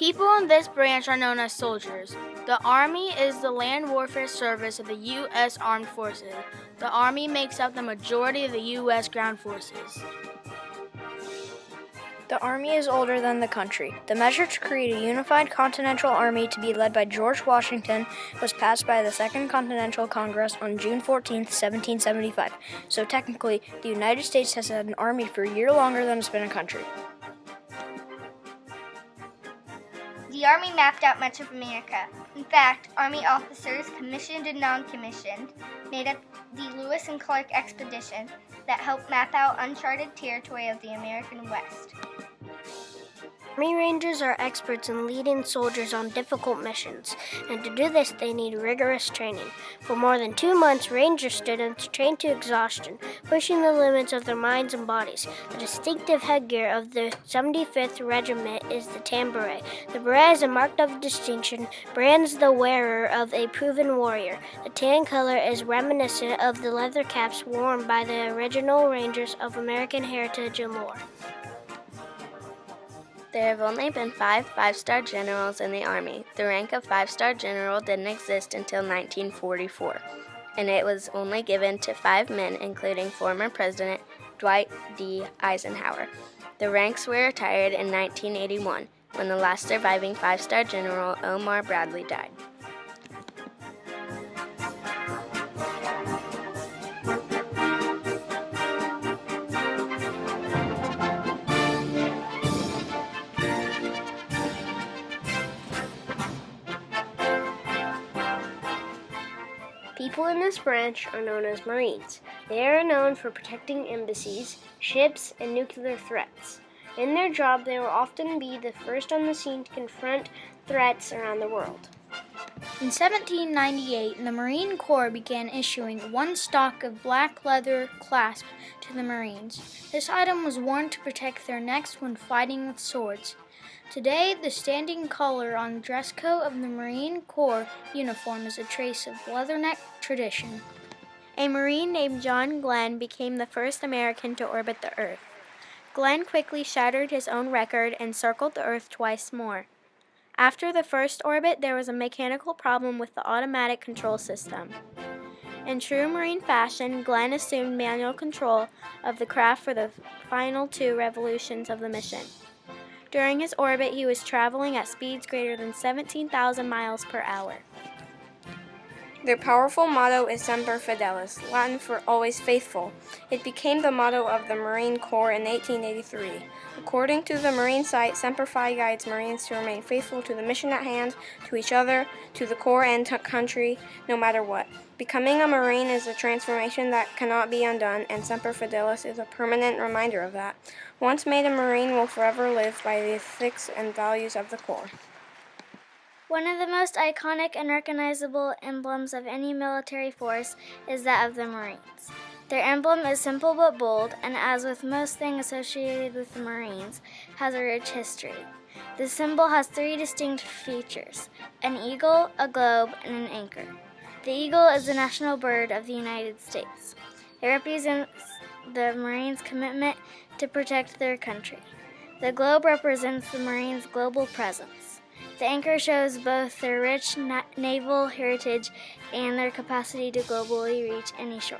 People in this branch are known as soldiers. The Army is the land warfare service of the U.S. Armed Forces. The Army makes up the majority of the U.S. ground forces. The Army is older than the country. The measure to create a unified Continental Army to be led by George Washington was passed by the Second Continental Congress on June 14, 1775. So technically, the United States has had an army for a year longer than it's been a country. The Army mapped out much of America. In fact, Army officers, commissioned and non-commissioned, made up the Lewis and Clark expedition that helped map out uncharted territory of the American West. Army Rangers are experts in leading soldiers on difficult missions, and to do this they need rigorous training. For more than 2 months, Ranger students train to exhaustion, pushing the limits of their minds and bodies. The distinctive headgear of the 75th Regiment is the tan beret. The beret is a mark of distinction, brands the wearer of a proven warrior. The tan color is reminiscent of the leather caps worn by the original Rangers of American heritage and lore. There have only been 5 five-star generals in the Army. The rank of five-star general didn't exist until 1944, and it was only given to 5 men, including former President Dwight D. Eisenhower. The ranks were retired in 1981, when the last surviving five-star general, Omar Bradley, died. People in this branch are known as Marines. They are known for protecting embassies, ships, and nuclear threats. In their job, they will often be the first on the scene to confront threats around the world. In 1798, the Marine Corps began issuing one stock of black leather clasps to the Marines. This item was worn to protect their necks when fighting with swords. Today, the standing color on the dress coat of the Marine Corps uniform is a trace of leatherneck tradition. A Marine named John Glenn became the first American to orbit the Earth. Glenn quickly shattered his own record and circled the Earth twice more. After the first orbit, there was a mechanical problem with the automatic control system. In true Marine fashion, Glenn assumed manual control of the craft for the final 2 revolutions of the mission. During his orbit, he was traveling at speeds greater than 17,000 miles per hour. Their powerful motto is Semper Fidelis, Latin for always faithful. It became the motto of the Marine Corps in 1883. According to the Marine site, Semper Fi guides Marines to remain faithful to the mission at hand, to each other, to the Corps and country, no matter what. Becoming a Marine is a transformation that cannot be undone, and Semper Fidelis is a permanent reminder of that. Once made a Marine will forever live by the ethics and values of the Corps. One of the most iconic and recognizable emblems of any military force is that of the Marines. Their emblem is simple but bold, and as with most things associated with the Marines, has a rich history. The symbol has 3 distinct features: an eagle, a globe, and an anchor. The eagle is the national bird of the United States. It represents the Marines' commitment to protect their country. The globe represents the Marines' global presence. The anchor shows both their rich naval heritage and their capacity to globally reach any shore.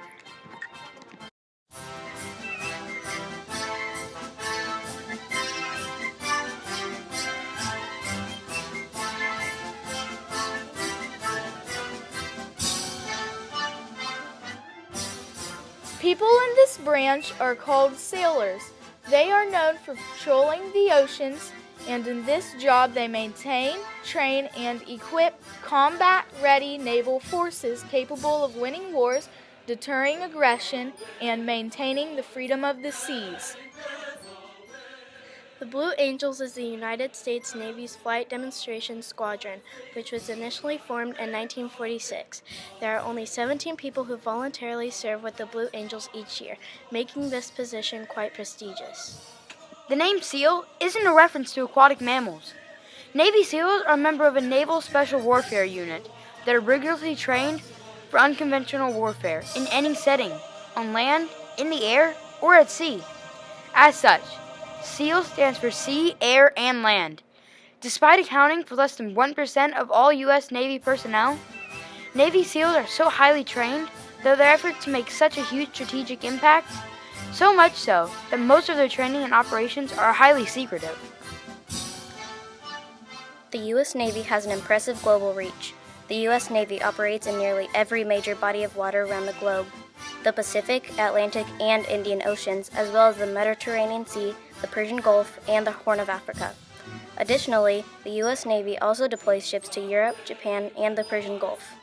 People in this branch are called sailors. They are known for patrolling the oceans, and in this job they maintain, train, and equip combat-ready naval forces capable of winning wars, deterring aggression, and maintaining the freedom of the seas. The Blue Angels is the United States Navy's flight demonstration squadron, which was initially formed in 1946. There are only 17 people who voluntarily serve with the Blue Angels each year, making this position quite prestigious. The name SEAL isn't a reference to aquatic mammals. Navy SEALs are a member of a Naval Special Warfare Unit that are rigorously trained for unconventional warfare in any setting, on land, in the air, or at sea. As such, SEAL stands for Sea, Air, and Land. Despite accounting for less than 1% of all U.S. Navy personnel, Navy SEALs are so highly trained that their efforts to make such a huge strategic impact, so much so that most of their training and operations are highly secretive. The U.S. Navy has an impressive global reach. The U.S. Navy operates in nearly every major body of water around the globe: the Pacific, Atlantic, and Indian Oceans, as well as the Mediterranean Sea, the Persian Gulf, and the Horn of Africa. Additionally, the U.S. Navy also deploys ships to Europe, Japan, and the Persian Gulf.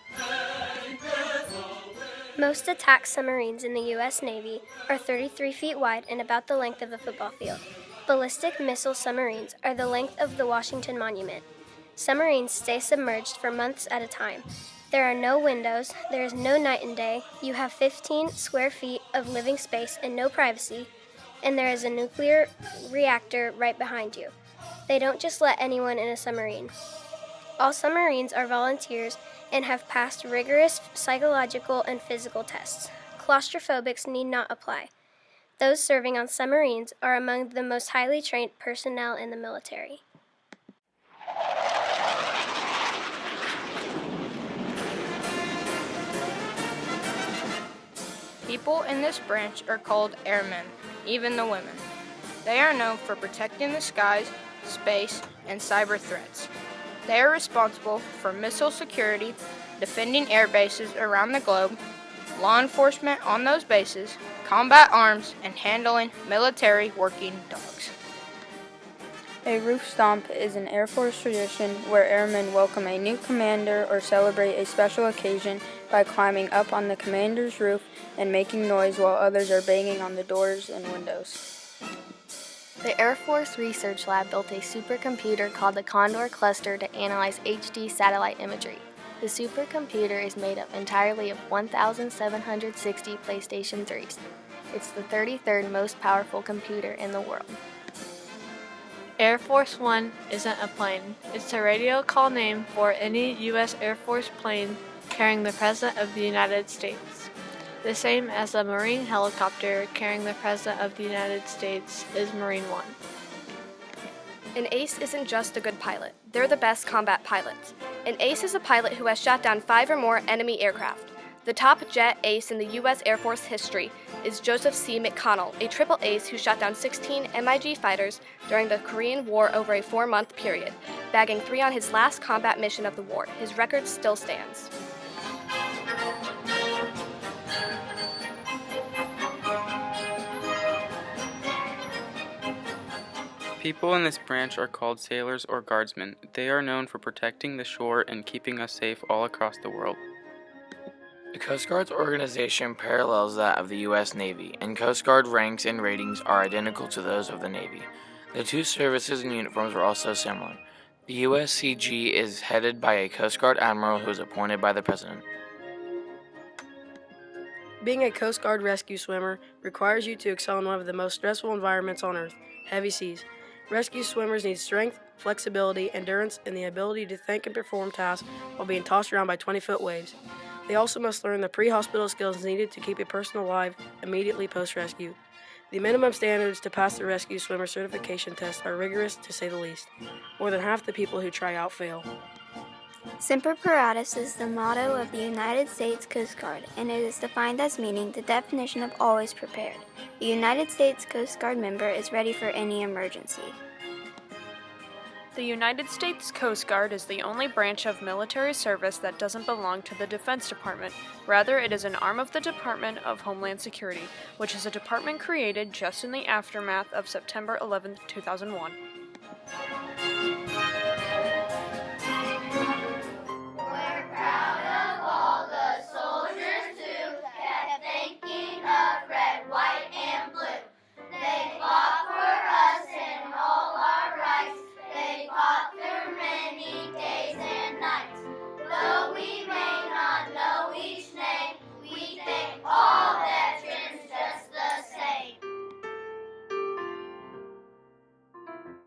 Most attack submarines in the U.S. Navy are 33 feet wide and about the length of a football field. Ballistic missile submarines are the length of the Washington Monument. Submarines stay submerged for months at a time. There are no windows, there is no night and day, you have 15 square feet of living space and no privacy, and there is a nuclear reactor right behind you. They don't just let anyone in a submarine. All submarines are volunteers and have passed rigorous psychological and physical tests. Claustrophobics need not apply. Those serving on submarines are among the most highly trained personnel in the military. People in this branch are called airmen, even the women. They are known for protecting the skies, space, and cyber threats. They are responsible for missile security, defending air bases around the globe, law enforcement on those bases, combat arms, and handling military working dogs. A roof stomp is an Air Force tradition where airmen welcome a new commander or celebrate a special occasion by climbing up on the commander's roof and making noise while others are banging on the doors and windows. The Air Force Research Lab built a supercomputer called the Condor Cluster to analyze HD satellite imagery. The supercomputer is made up entirely of 1,760 PlayStation 3s. It's the 33rd most powerful computer in the world. Air Force One isn't a plane. It's a radio call name for any U.S. Air Force plane carrying the President of the United States. The same as a Marine helicopter carrying the President of the United States is Marine One. An ace isn't just a good pilot. They're the best combat pilots. An ace is a pilot who has shot down 5 or more enemy aircraft. The top jet ace in the U.S. Air Force history is Joseph C. McConnell, a triple ace who shot down 16 MiG fighters during the Korean War over a 4-month period, bagging 3 on his last combat mission of the war. His record still stands. People in this branch are called sailors or guardsmen. They are known for protecting the shore and keeping us safe all across the world. The Coast Guard's organization parallels that of the U.S. Navy, and Coast Guard ranks and ratings are identical to those of the Navy. The two services and uniforms are also similar. The USCG is headed by a Coast Guard admiral who is appointed by the President. Being a Coast Guard rescue swimmer requires you to excel in one of the most stressful environments on Earth, heavy seas. Rescue swimmers need strength, flexibility, endurance, and the ability to think and perform tasks while being tossed around by 20-foot waves. They also must learn the pre-hospital skills needed to keep a person alive immediately post-rescue. The minimum standards to pass the rescue swimmer certification test are rigorous, to say the least. More than half the people who try out fail. Semper Paratus is the motto of the United States Coast Guard, and it is defined as meaning the definition of always prepared. A United States Coast Guard member is ready for any emergency. The United States Coast Guard is the only branch of military service that doesn't belong to the Defense Department. Rather, it is an arm of the Department of Homeland Security, which is a department created just in the aftermath of September 11, 2001.